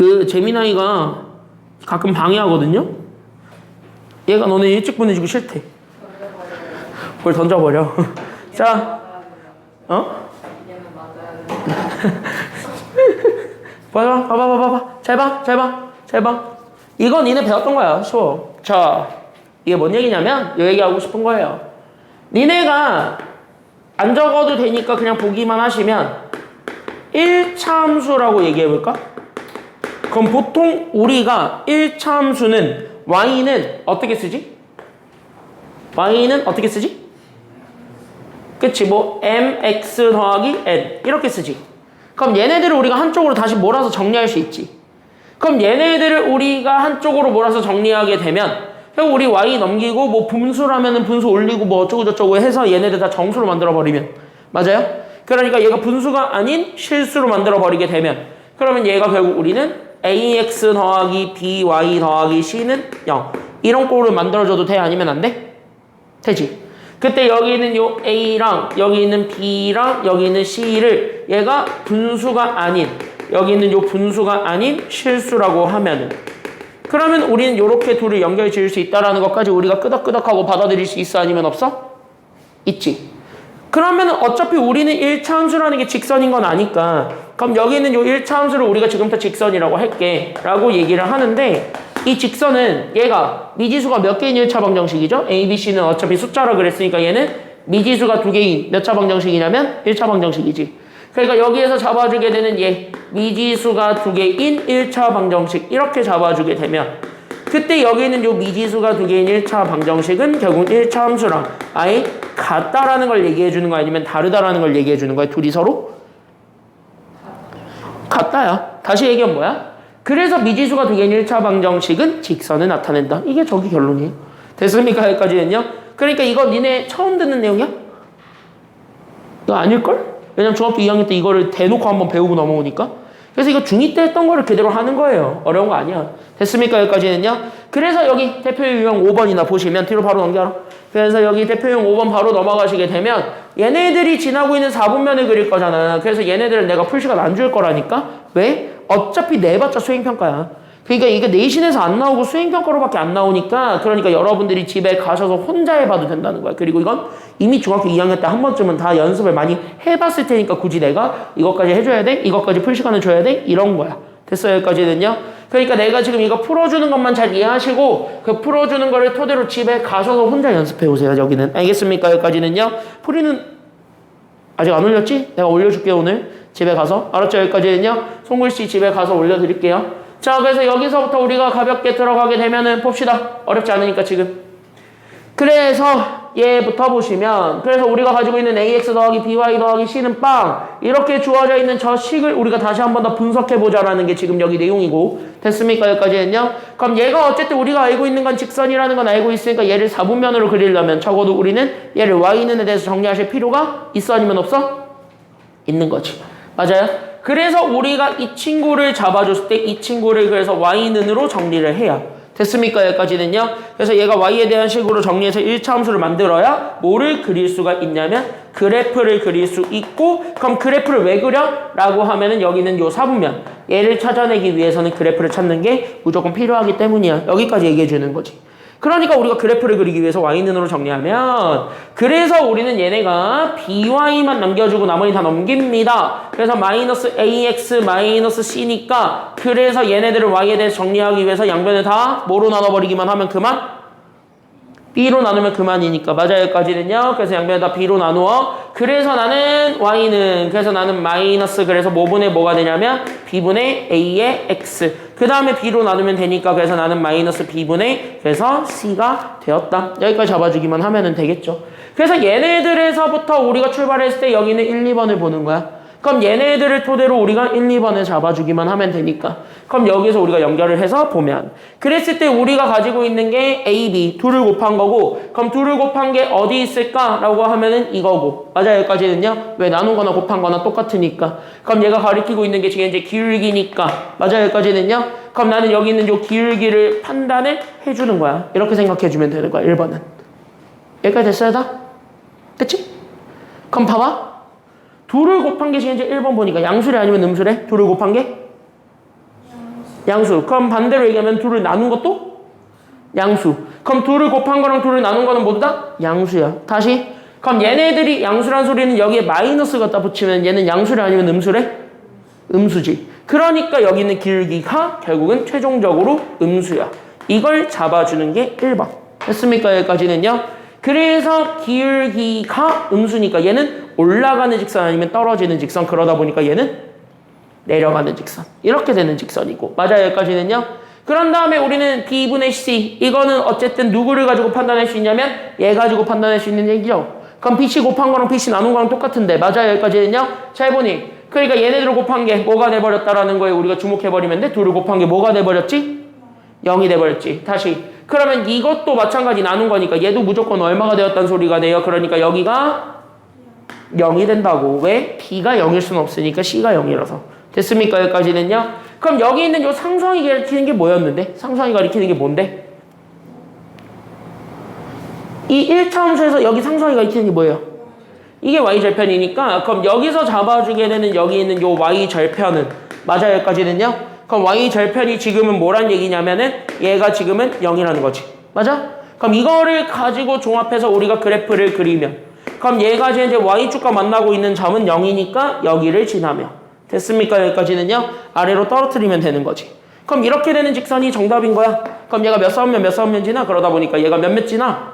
그 재민아이가 가끔 방해하거든요. 얘가 너네 일찍 보내주기 싫대. 그걸 던져버려. 자, 봐봐. 잘 봐. 이건 니네 배웠던 거야. 쉬워. 자, 이게 뭔 얘기냐면, 이 얘기하고 싶은 거예요. 니네가 안 적어도 되니까 그냥 보기만 하시면 1차 함수라고 얘기해볼까? 그럼 보통 우리가 1차 함수는 y는 어떻게 쓰지? 그치? 뭐 mx 더하기 n 이렇게 쓰지. 그럼 얘네들을 우리가 한쪽으로 다시 몰아서 정리할 수 있지. 그럼 얘네들을 우리가 한쪽으로 몰아서 정리하게 되면 결국 우리 y 넘기고 뭐 분수라면은 분수 올리고 뭐 어쩌고저쩌고 해서 얘네들 다 정수로 만들어버리면 맞아요? 그러니까 얘가 분수가 아닌 실수로 만들어버리게 되면 그러면 얘가 결국 우리는 ax 더하기 by 더하기 c는 0 이런 꼴을 만들어줘도 돼? 아니면 안 돼? 되지. 그때 여기 있는 요 a랑 여기 있는 b랑 여기 있는 c를 얘가 분수가 아닌 여기 있는 요 분수가 아닌 실수라고 하면은 그러면 우리는 이렇게 둘을 연결 지을 수 있다라는 것까지 우리가 끄덕끄덕하고 받아들일 수 있어? 아니면 없어? 있지. 그러면 어차피 우리는 1차 함수라는 게 직선인 건 아니까 그럼 여기 있는 이 1차 함수를 우리가 지금부터 직선이라고 할게 라고 얘기를 하는데 이 직선은 얘가 미지수가 몇 개인 1차 방정식이죠? A, B, C는 어차피 숫자라 그랬으니까 얘는 미지수가 2개인 몇 차 방정식이냐면 1차 방정식이지. 그러니까 여기에서 잡아주게 되는 얘 미지수가 2개인 1차 방정식 이렇게 잡아주게 되면 그때 여기 있는 요 미지수가 2개인 1차 방정식은 결국 1차 함수랑 아예 같다라는 걸 얘기해 주는 거 아니면 다르다라는 걸 얘기해 주는 거야? 둘이 서로? 같다야. 다시 얘기하면 뭐야? 그래서 미지수가 2개인 1차 방정식은 직선을 나타낸다. 이게 저기 결론이에요. 됐습니까? 여기까지는요? 그러니까 이거 니네 처음 듣는 내용이야? 이거 아닐걸? 왜냐면 중학교 2학년 때 이거를 대놓고 한번 배우고 넘어오니까. 그래서 이거 중2 때 했던 거를 그대로 하는 거예요. 어려운 거 아니야. 됐습니까? 여기까지는요? 그래서 여기 대표 유형 5번이나 보시면 뒤로 바로 넘겨라. 그래서 여기 대표 유형 5번 바로 넘어가시게 되면 얘네들이 지나고 있는 4분면을 그릴 거잖아. 그래서 얘네들은 내가 풀 시간 안 줄 거라니까. 왜? 어차피 내봤자 수행평가야. 그러니까 이게 내신에서 안 나오고 수행평가로밖에 안 나오니까 그러니까 여러분들이 집에 가셔서 혼자 해봐도 된다는 거야. 그리고 이건 이미 중학교 2학년 때 한 번쯤은 다 연습을 많이 해봤을 테니까 굳이 내가 이것까지 해줘야 돼? 이것까지 풀 시간을 줘야 돼? 이런 거야. 됐어요? 여기까지는요? 그러니까 내가 지금 이거 풀어주는 것만 잘 이해하시고 그 풀어주는 거를 토대로 집에 가셔서 혼자 연습해 오세요. 여기는. 알겠습니까? 여기까지는요? 풀이는 아직 안 올렸지? 내가 올려줄게요. 오늘 집에 가서. 알았죠? 여기까지는요? 송글씨 집에 가서 올려드릴게요. 자, 그래서 여기서부터 우리가 가볍게 들어가게 되면은 봅시다. 어렵지 않으니까 지금. 그래서 얘부터 보시면 그래서 우리가 가지고 있는 ax 더하기 by 더하기 c는 빵 이렇게 주어져 있는 저 식을 우리가 다시 한 번 더 분석해보자라는 게 지금 여기 내용이고 됐습니까? 여기까지는요? 그럼 얘가 어쨌든 우리가 알고 있는 건 직선이라는 건 알고 있으니까 얘를 4분면으로 그리려면 적어도 우리는 얘를 y는에 대해서 정리하실 필요가 있어? 아니면 없어? 있는 거지. 맞아요? 그래서 우리가 이 친구를 잡아줬을 때 이 친구를 그래서 y는으로 정리를 해야 됐습니까? 여기까지는요. 그래서 얘가 y에 대한 식으로 정리해서 1차 함수를 만들어야 뭐를 그릴 수가 있냐면 그래프를 그릴 수 있고 그럼 그래프를 왜 그려? 라고 하면은 여기는 요 4분면 얘를 찾아내기 위해서는 그래프를 찾는 게 무조건 필요하기 때문이야. 여기까지 얘기해 주는 거지. 그러니까 우리가 그래프를 그리기 위해서 y는으로 정리하면 그래서 우리는 얘네가 by만 남겨주고 나머지 다 넘깁니다. 그래서 마이너스 ax 마이너스 c니까 그래서 얘네들을 y에 대해서 정리하기 위해서 양변을 다 뭐로 나눠버리기만 하면 그만? b로 나누면 그만이니까. 맞아요. 여기까지는요. 그래서 양변을 다 b로 나누어. 그래서 나는 y는 그래서 나는 마이너스 그래서 뭐분의 뭐가 되냐면 b분의 a의 x 그 다음에 b로 나누면 되니까 그래서 나는 마이너스 b분의 그래서 c가 되었다. 여기까지 잡아주기만 하면 되겠죠. 그래서 얘네들에서부터 우리가 출발했을 때 여기는 1, 2번을 보는 거야. 그럼 얘네들을 토대로 우리가 1, 2번을 잡아주기만 하면 되니까 그럼 여기서 우리가 연결을 해서 보면 그랬을 때 우리가 가지고 있는 게 A, B 둘을 곱한 거고 그럼 둘을 곱한 게 어디 있을까라고 하면은 이거고 맞아요. 여기까지는요. 왜 나눈 거나 곱한 거나 똑같으니까 그럼 얘가 가리키고 있는 게 지금 이제 기울기니까 맞아요. 여기까지는요. 그럼 나는 여기 있는 요 기울기를 판단을 해주는 거야. 이렇게 생각해주면 되는 거야. 1번은 여기까지 됐어요 다? 그치? 그럼 봐봐. 둘을 곱한 게 지금 이제 1번 보니까 양수래 아니면 음수래? 둘을 곱한 게? 양수. 그럼 반대로 얘기하면 둘을 나눈 것도 양수. 그럼 둘을 곱한 거랑 둘을 나눈 거는 모두 다 양수야. 다시. 그럼 얘네들이 양수란 소리는 여기에 마이너스 갖다 붙이면 얘는 양수래 아니면 음수래? 음수지. 그러니까 여기 있는 기울기가 결국은 최종적으로 음수야. 이걸 잡아주는 게 1번. 됐습니까? 여기까지는요. 그래서 기울기가 음수니까 얘는 올라가는 직선 아니면 떨어지는 직선. 그러다 보니까 얘는 내려가는 직선. 이렇게 되는 직선이고. 맞아요? 여기까지는요. 그런 다음에 우리는 B분의 C. 이거는 어쨌든 누구를 가지고 판단할 수 있냐면 얘 가지고 판단할 수 있는 얘기죠. 그럼 BC 곱한 거랑 BC 나눈 거랑 똑같은데. 맞아요? 여기까지는요. 잘 보니. 그러니까 얘네들을 곱한 게 뭐가 돼버렸다라는 거에 우리가 주목해버리면 돼. 둘을 곱한 게 뭐가 돼버렸지? 0이 돼버렸지. 다시. 그러면 이것도 마찬가지 나눈 거니까 얘도 무조건 얼마가 되었다는 소리가 돼요. 그러니까 여기가 0이 된다고. 왜? B가 0일 수는 없으니까 C가 0이라서. 됐습니까? 여기까지는요. 그럼 여기 있는 요 상수항이 가리키는 게 뭐였는데? 상수항이 가리키는 게 뭔데? 이 1차 함수에서 여기 상수항이 가리키는 게 뭐예요? 이게 y절편이니까 그럼 여기서 잡아주게 되는 여기 있는 요 y절편은 맞아요? 여기까지는요. 그럼 y절편이 지금은 뭐란 얘기냐면은 얘가 지금은 0이라는 거지. 맞아? 그럼 이거를 가지고 종합해서 우리가 그래프를 그리면 그럼 얘가 이제 y축과 만나고 있는 점은 0이니까 여기를 지나며 됐습니까? 여기까지는요. 아래로 떨어뜨리면 되는 거지. 그럼 이렇게 되는 직선이 정답인 거야. 그럼 얘가 몇 싸움면 몇 싸움면 지나? 그러다 보니까 얘가 몇몇 지나?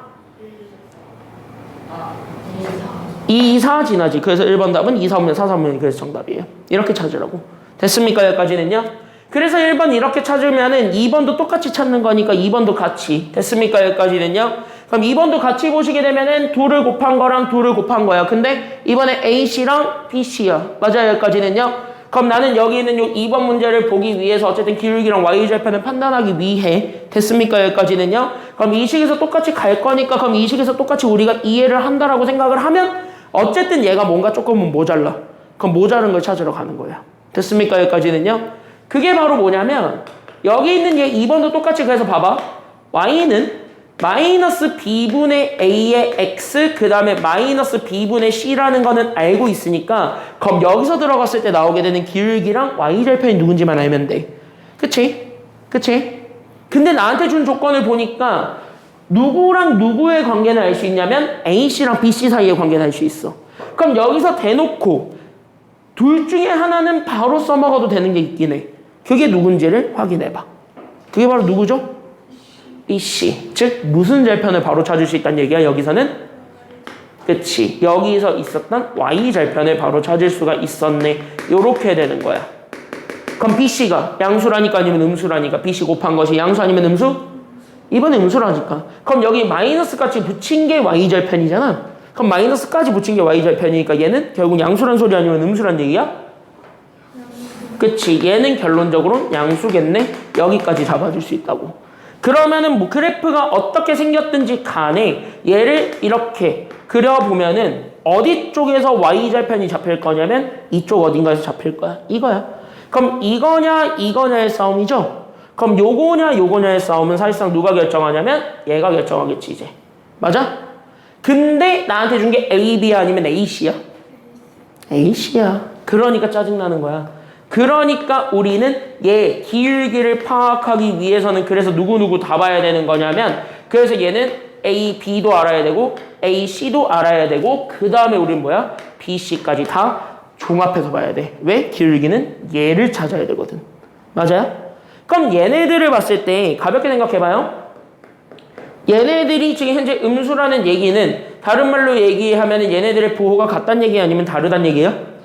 2, 4 지나지. 그래서 1번 답은 2, 4면 4, 3면 그래서 정답이에요. 이렇게 찾으라고. 됐습니까? 여기까지는요. 그래서 1번 이렇게 찾으면은 2번도 똑같이 찾는 거니까 2번도 같이. 됐습니까? 여기까지는요. 그럼 2번도 같이 보시게 되면은 둘을 곱한 거랑 둘을 곱한 거야. 근데 이번에 AC랑 BC야. 맞아요? 여기까지는요. 그럼 나는 여기 있는 요 2번 문제를 보기 위해서 어쨌든 기울기랑 y절편을 판단하기 위해 됐습니까? 여기까지는요. 그럼 이 식에서 똑같이 갈 거니까 그럼 이 식에서 똑같이 우리가 이해를 한다라고 생각을 하면 어쨌든 얘가 뭔가 조금은 모자라. 그럼 모자른 걸 찾으러 가는 거야. 됐습니까? 여기까지는요. 그게 바로 뭐냐면 여기 있는 얘 2번도 똑같이 그래서 봐봐. y는 마이너스 b분의 a의 x 그 다음에 마이너스 b분의 c라는 거는 알고 있으니까 그럼 여기서 들어갔을 때 나오게 되는 기울기랑 y절편이 누군지만 알면 돼. 그치? 그치? 근데 나한테 준 조건을 보니까 누구랑 누구의 관계는 알 수 있냐면 AC랑 BC 사이의 관계는 알 수 있어. 그럼 여기서 대놓고 둘 중에 하나는 바로 써먹어도 되는 게 있긴 해. 그게 누군지를 확인해봐. 그게 바로 누구죠? BC. 즉 무슨 절편을 바로 찾을 수 있다는 얘기야. 여기서는 그치. 여기서 있었던 Y절편을 바로 찾을 수가 있었네. 요렇게 되는 거야. 그럼 BC가 양수라니까 아니면 음수라니까 BC 곱한 것이 양수 아니면 음수? 이번에 음수라니까. 그럼 여기 마이너스까지 붙인 게 y절편이잖아. 그럼 마이너스까지 붙인 게 y절편이니까 얘는 결국 양수란 소리 아니면 음수란 얘기야? 그치. 얘는 결론적으로 양수겠네. 여기까지 잡아줄 수 있다고. 그러면은 뭐 그래프가 어떻게 생겼든지 간에 얘를 이렇게 그려보면은 어디 쪽에서 y절편이 잡힐 거냐면 이쪽 어딘가에서 잡힐 거야. 이거야. 그럼 이거냐 이거냐의 싸움이죠. 그럼 요거냐 요거냐의 싸움은 사실상 누가 결정하냐면 얘가 결정하겠지 이제. 맞아? 근데 나한테 준 게 A, B야 아니면 AC야? AC야. 그러니까 짜증나는 거야. 그러니까 우리는 얘 기울기를 파악하기 위해서는 그래서 누구누구 다 봐야 되는 거냐면 그래서 얘는 A, B도 알아야 되고 A, C도 알아야 되고 그 다음에 우리는 뭐야? B, C까지 다 종합해서 봐야 돼. 왜? 기울기는 얘를 찾아야 되거든. 맞아요? 그럼 얘네들을 봤을 때 가볍게 생각해봐요. 얘네들이 지금 현재 음수라는 얘기는 다른 말로 얘기하면 얘네들의 부호가 같단 얘기 아니면 다르단 얘기예요?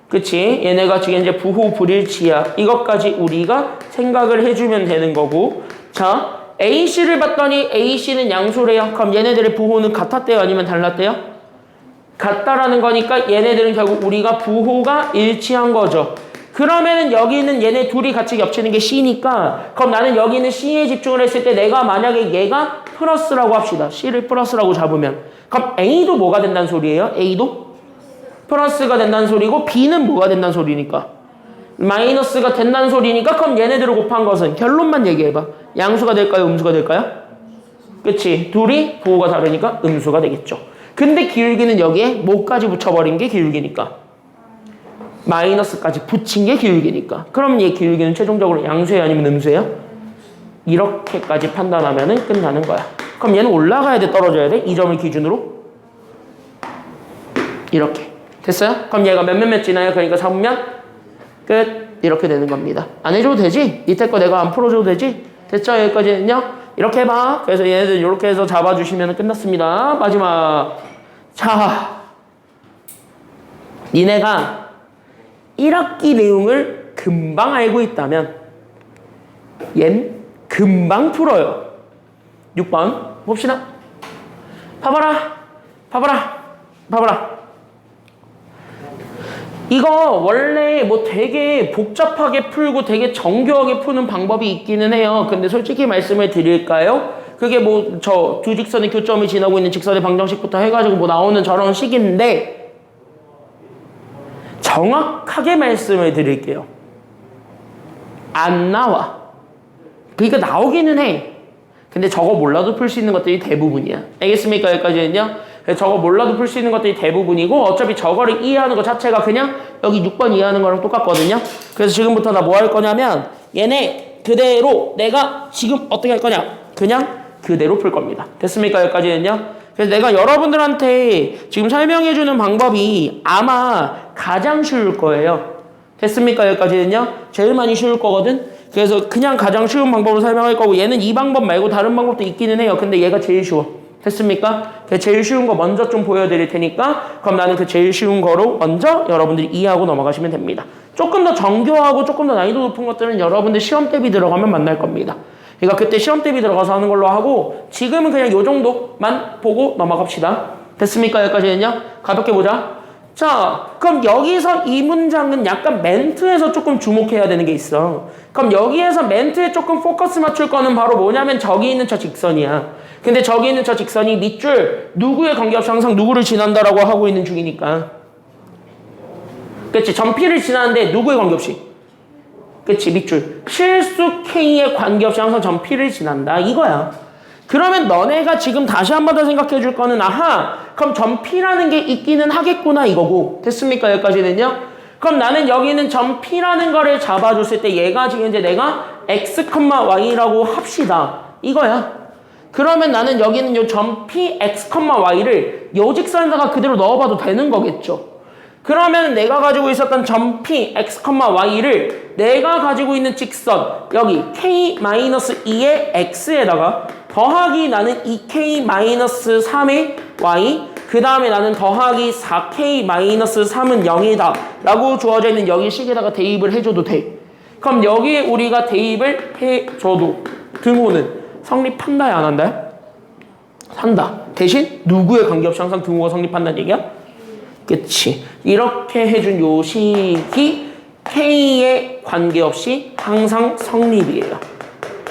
그치? 얘네가 지금 이제 부호 불일치야. 이것까지 우리가 생각을 해주면 되는 거고. 자, AC를 봤더니 AC는 양수래요. 그럼 얘네들의 부호는 같았대요? 아니면 달랐대요? 같다라는 거니까 얘네들은 결국 우리가 부호가 일치한 거죠. 그러면은 여기 있는 얘네 둘이 같이 겹치는 게 C니까 그럼 나는 여기 있는 C에 집중을 했을 때 내가 만약에 얘가 플러스라고 합시다. C를 플러스라고 잡으면 그럼 A도 뭐가 된다는 소리예요? A도 플러스가 된다는 소리고 B는 뭐가 된다는 소리니까 마이너스가 된다는 소리니까 그럼 얘네들을 곱한 것은 결론만 얘기해봐. 양수가 될까요? 음수가 될까요? 그치? 둘이 부호가 다르니까 음수가 되겠죠. 근데 기울기는 여기에 뭐까지 붙여버린 게 기울기니까 마이너스까지 붙인 게 기울기니까. 그럼 얘 기울기는 최종적으로 양수예요? 아니면 음수예요? 이렇게까지 판단하면 끝나는 거야. 그럼 얘는 올라가야 돼? 떨어져야 돼? 이 점을 기준으로? 이렇게. 됐어요? 그럼 얘가 몇 지나요? 그러니까 잡으면 끝. 이렇게 되는 겁니다. 안 해줘도 되지? 밑에 거 내가 안 풀어줘도 되지? 됐죠? 여기까지는요? 이렇게 해봐. 그래서 얘네들 이렇게 해서 잡아주시면 끝났습니다. 마지막. 자, 니네가 1학기 내용을 금방 알고 있다면 얜 금방 풀어요. 6번 봅시다. 봐봐라. 이거 원래 뭐 되게 복잡하게 풀고 되게 정교하게 푸는 방법이 있기는 해요. 근데 솔직히 말씀을 드릴까요? 그게 뭐 저 두 직선의 교점이 지나고 있는 직선의 방정식부터 해가지고 뭐 나오는 저런 식인데 정확하게 말씀을 드릴게요. 안 나와. 그러니까 나오기는 해. 근데 저거 몰라도 풀 수 있는 것들이 대부분이야. 알겠습니까? 여기까지는요? 저거 몰라도 풀 수 있는 것들이 대부분이고 어차피 저거를 이해하는 것 자체가 그냥 여기 6번 이해하는 거랑 똑같거든요. 그래서 지금부터 나 뭐 할 거냐면 얘네 그대로 내가 지금 어떻게 할 거냐? 그냥 그대로 풀 겁니다. 됐습니까? 여기까지는요? 그래서 내가 여러분들한테 지금 설명해주는 방법이 아마 가장 쉬울 거예요. 됐습니까? 여기까지는요? 제일 많이 쉬울 거거든? 그래서 그냥 가장 쉬운 방법으로 설명할 거고 얘는 이 방법 말고 다른 방법도 있기는 해요. 근데 얘가 제일 쉬워. 됐습니까? 제일 쉬운 거 먼저 좀 보여드릴 테니까 그럼 나는 그 제일 쉬운 거로 먼저 여러분들이 이해하고 넘어가시면 됩니다. 조금 더 정교하고 조금 더 난이도 높은 것들은 여러분들 시험 대비 들어가면 만날 겁니다. 그러니까 그때 시험 대비 들어가서 하는 걸로 하고 지금은 그냥 요 정도만 보고 넘어갑시다. 됐습니까? 여기까지는요? 가볍게 보자. 자, 그럼 여기서 이 문장은 약간 멘트에서 조금 주목해야 되는 게 있어. 그럼 여기에서 멘트에 조금 포커스 맞출 거는 바로 뭐냐면 저기 있는 저 직선이야. 근데 저기 있는 저 직선이 밑줄 누구의 관계없이 항상 누구를 지난다라고 하고 있는 중이니까. 그치? 점 P를 지나는데 누구의 관계없이? 그치? 밑줄. 실수 K의 관계없이 항상 점 P를 지난다. 이거야. 그러면 너네가 지금 다시 한 번 더 생각해 줄 거는 아하 그럼 점 P라는 게 있기는 하겠구나 이거고. 됐습니까? 여기까지는요? 그럼 나는 여기는 점 P라는 거를 잡아줬을 때 얘가 지금 이제 내가 X, Y라고 합시다. 이거야. 그러면 나는 여기는 요 점 P, X, Y를 요 직선에다가 그대로 넣어봐도 되는 거겠죠. 그러면 내가 가지고 있었던 점 P, X, Y를 내가 가지고 있는 직선 여기 K-2의 X에다가 더하기 나는 2K-3의 Y 그 다음에 나는 더하기 4K-3은 0이다 라고 주어져 있는 여기 식에다가 대입을 해줘도 돼. 그럼 여기에 우리가 대입을 해줘도 등호는 성립한다야 안 한다야? 한다. 대신 누구에 관계없이 항상 등호가 성립한다는 얘기야? 그치. 이렇게 해준 요 식이 K에 관계없이 항상 성립이에요.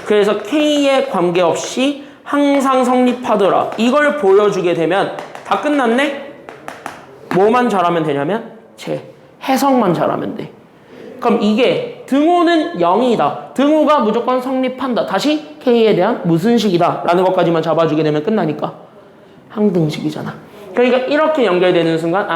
그래서 K에 관계없이 항상 성립하더라. 이걸 보여주게 되면 다 끝났네? 뭐만 잘하면 되냐면 해석만 잘하면 돼. 그럼 이게 등호는 0이다. 등호가 무조건 성립한다. 다시 K에 대한 무슨 식이다 라는 것까지만 잡아주게 되면 끝나니까 항등식이잖아. 그러니까 이렇게 연결되는 순간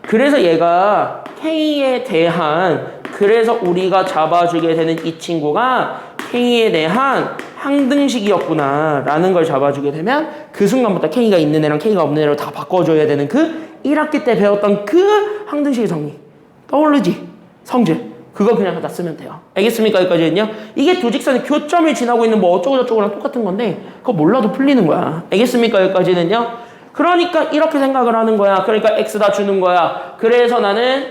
그래서 얘가 K에 대한 그래서 우리가 잡아주게 되는 이 친구가 K에 대한 항등식이었구나 라는 걸 잡아주게 되면 그 순간부터 K가 있는 애랑 K가 없는 애로 다 바꿔줘야 되는 그 1학기 때 배웠던 그 항등식의 정리 떠오르지? 성질 그거 그냥 갖다 쓰면 돼요. 알겠습니까? 여기까지는요. 이게 두 직선의 교점을 지나고 있는 뭐 어쩌고 저쩌고랑 똑같은 건데 그거 몰라도 풀리는 거야. 알겠습니까? 여기까지는요. 그러니까 이렇게 생각을 하는 거야. 그러니까 X다 주는 거야. 그래서 나는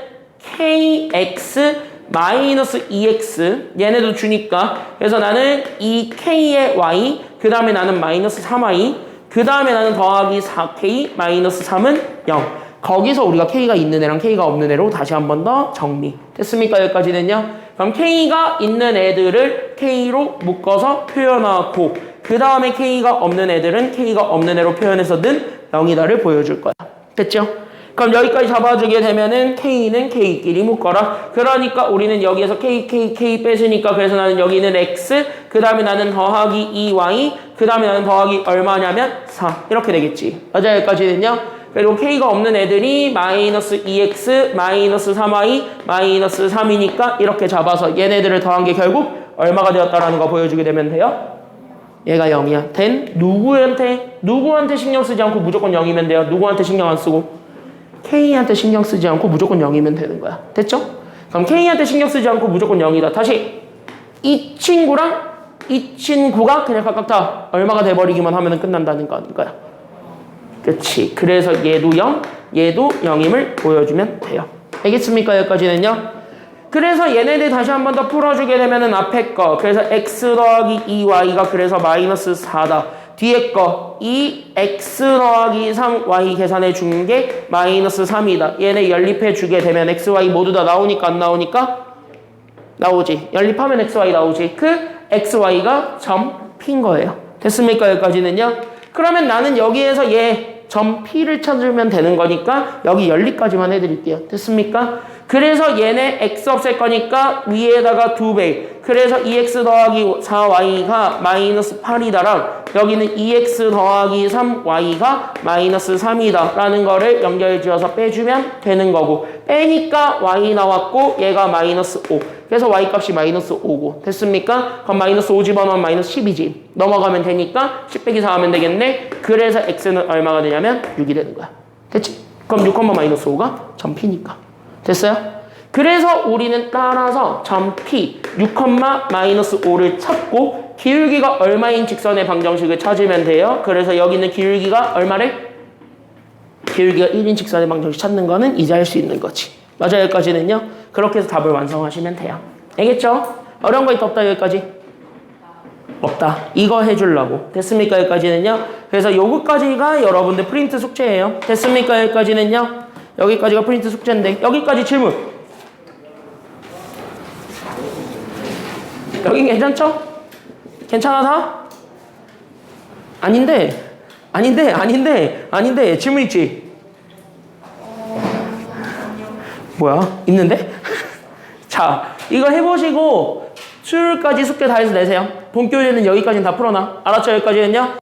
KX 마이너스 2X 얘네도 주니까 그래서 나는 이 K의 Y 그 다음에 나는 마이너스 3Y 그 다음에 나는 더하기 4K 마이너스 3은 0 거기서 우리가 K가 있는 애랑 K가 없는 애로 다시 한 번 더 정리 됐습니까? 여기까지는요. 그럼 K가 있는 애들을 K로 묶어서 표현하고 그 다음에 K가 없는 애들은 K가 없는 애로 표현해서 는 0이다를 보여줄 거야. 됐죠? 그럼 여기까지 잡아주게 되면은 K는 K끼리 묶어라. 그러니까 우리는 여기에서 K 뺐으니까 그래서 나는 여기는 X 그 다음에 나는 더하기 2Y 그 다음에 나는 더하기 얼마냐면 4 이렇게 되겠지. 맞아 여기까지는요. 그리고 K가 없는 애들이 마이너스 2X, 마이너스 3Y, 마이너스 3이니까 이렇게 잡아서 얘네들을 더한 게 결국 얼마가 되었다라는 거 보여주게 되면 돼요. 얘가 0이야. 된 누구한테 신경 쓰지 않고 무조건 0이면 돼요. 누구한테 신경 안 쓰고? K한테 신경 쓰지 않고 무조건 0이면 되는 거야. 됐죠? 그럼 K한테 신경 쓰지 않고 무조건 0이다. 다시 이 친구랑 이 친구가 그냥 각각 다 얼마가 돼버리기만 하면 끝난다는 거야. 그치. 그래서 얘도 0, 얘도 0임을 보여주면 돼요. 알겠습니까? 여기까지는요. 그래서 얘네들 다시 한 번 더 풀어주게 되면은 앞에 거 그래서 x 더하기 2y가 그래서 마이너스 4다. 뒤에 거 2x 더하기 3y 계산해 준 게 마이너스 3이다. 얘네 연립해 주게 되면 x, y 모두 다 나오니까 안 나오니까? 나오지. 연립하면 x, y 나오지. 그 x, y가 점 P인 거예요. 됐습니까? 여기까지는요. 그러면 나는 여기에서 얘 점 P를 찾으면 되는 거니까 여기 연립까지만 해드릴게요. 됐습니까? 그래서 얘네 x 없앨 거니까 위에다가 2배. 그래서 2x 더하기 4y가 마이너스 8이다랑 여기는 2x 더하기 3y가 마이너스 3이다 라는 거를 연결 지어서 빼주면 되는 거고 빼니까 y 나왔고 얘가 마이너스 5. 그래서 y 값이 마이너스 5고 됐습니까? 그럼 마이너스 5 집어넣으면 마이너스 10이지. 넘어가면 되니까 10 빼기 4 하면 되겠네. 그래서 x는 얼마가 되냐면 6이 되는 거야. 됐지? 그럼 6, 마이너스 5가 점 P니까. 됐어요? 그래서 우리는 따라서 점 P 6, 마이너스 5를 찾고 기울기가 얼마인 직선의 방정식을 찾으면 돼요. 그래서 여기는 기울기가 얼마를? 기울기가 1인 직선의 방정식 찾는 거는 이제 할 수 있는 거지. 맞아요. 여기까지는요. 그렇게 해서 답을 완성하시면 돼요. 알겠죠? 어려운 거 있다 없다 여기까지? 없다. 이거 해주려고. 됐습니까? 여기까지는요. 그래서 요거까지가 여러분들 프린트 숙제예요. 됐습니까? 여기까지는요. 여기까지가 프린트 숙제인데 여기까지 질문. 여긴 괜찮죠? 괜찮아 다? 아닌데 질문 있지? 뭐야? 있는데? 자, 이거 해보시고 수요일까지 숙제 다 해서 내세요. 본 교재는 여기까지는 다 풀어놔. 알았죠? 여기까지는요?